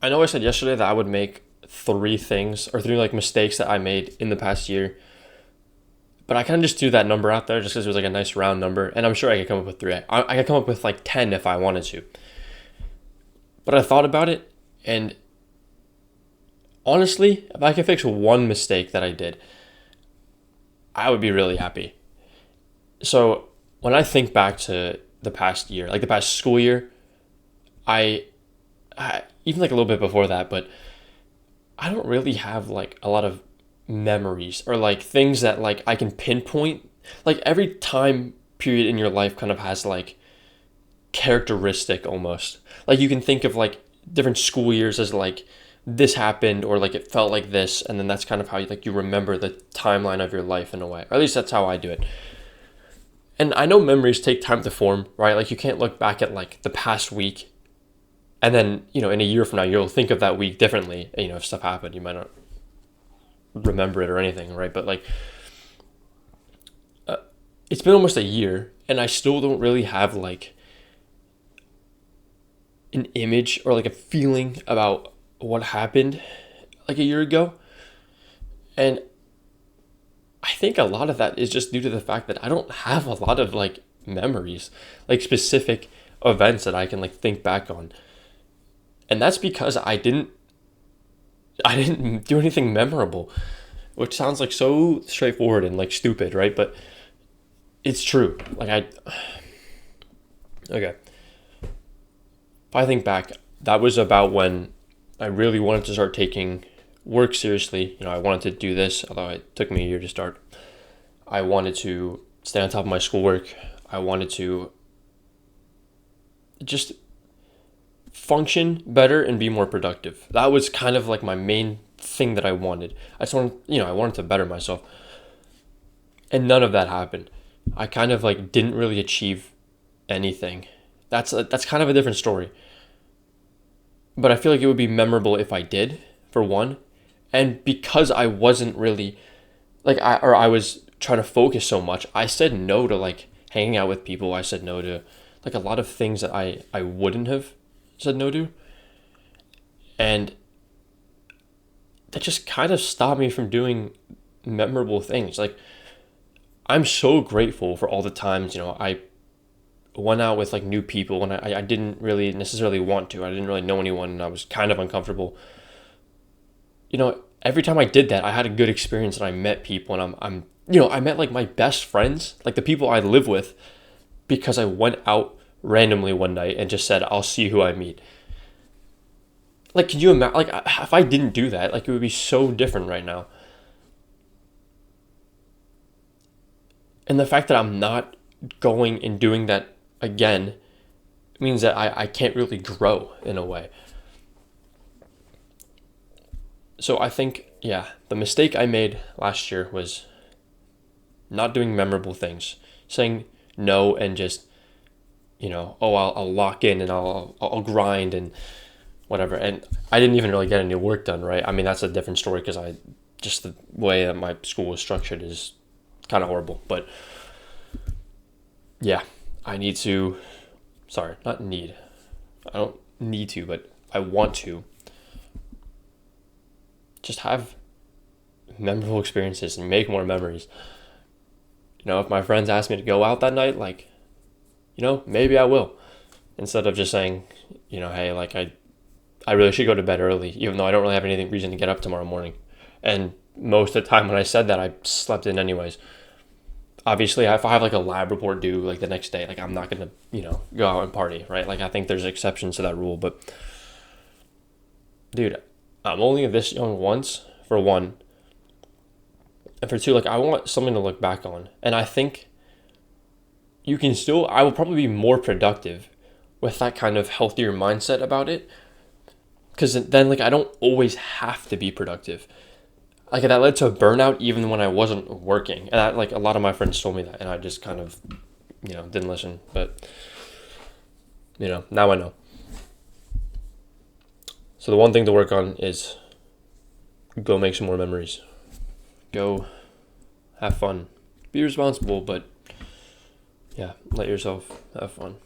I know I said yesterday that I would make three things or three like mistakes that I made in the past year, but I kind of just threw that number out there just because it was like a nice round number, and I'm sure I could come up with three. I could come up with like 10 if I wanted to. But I thought about it, and honestly, if I could fix one mistake that I did, I would be really happy. So when I think back to the past year, like the past school year, I, I even like a little bit before that, but I don't really have like a lot of memories or like things that like I can pinpoint. Like every time period in your life kind of has like characteristic almost. Like you can think of like different school years as like this happened or like it felt like this, and then that's kind of how you remember the timeline of your life in a way. Or at least that's how I do it. And I know memories take time to form, right? Like you can't look back at like the past week and then, in a year from now you'll think of that week differently. If stuff happened, you might not remember it or anything, right? But like uh, it's been almost a year and I still don't really have like an image or like a feeling about what happened like a year ago. And I think a lot of that is just due to the fact that I don't have a lot of like memories, like specific events that I can like think back on. And that's because I didn't do anything memorable, which sounds like so straightforward and like stupid, right? But it's true. Okay. If I think back, that was about when I really wanted to start taking work seriously. I wanted to do this, although it took me a year to start. I wanted to stay on top of my schoolwork. I wanted to just function better and be more productive. That was kind of like my main thing that I wanted. I just wanted, I wanted to better myself. And none of that happened. I kind of like didn't really achieve anything. That's kind of a different story. But I feel like it would be memorable if I did, for one. And because I wasn't really I was trying to focus so much, I said no to like hanging out with people. I said no to like a lot of things that I wouldn't have said no to. And that just kind of stopped me from doing memorable things. Like I'm so grateful for all the times, I went out with like new people when I didn't really necessarily want to. I didn't really know anyone and I was kind of uncomfortable. Every time I did that, I had a good experience and I met people and I met like my best friends, like the people I live with, because I went out randomly one night and just said, I'll see who I meet. Like, can you imagine, like, if I didn't do that, like, it would be so different right now. And the fact that I'm not going and doing that again means that I can't really grow in a way. So I think, yeah, the mistake I made last year was not doing memorable things, saying no and just, oh, I'll lock in and I'll grind and whatever. And I didn't even really get any work done, right? I mean, that's a different story because just the way that my school was structured is kind of horrible. But yeah, I need to, sorry, not need. I don't need to, but I want to just have memorable experiences and make more memories. If my friends ask me to go out that night, like, maybe I will. Instead of just saying, hey, like I really should go to bed early, even though I don't really have any reason to get up tomorrow morning. And most of the time when I said that, I slept in anyways. Obviously, if I have like a lab report due like the next day, like I'm not gonna, go out and party, right? Like I think there's exceptions to that rule, but dude, I'm only this young once, for one, and for two, like I want something to look back on, and I think I will probably be more productive with that kind of healthier mindset about it, because then like I don't always have to be productive. Like that led to burnout even when I wasn't working, and like a lot of my friends told me that, and I just kind of, didn't listen. But now I know. So the one thing to work on is go make some more memories. Go have fun. Be responsible, but yeah, let yourself have fun.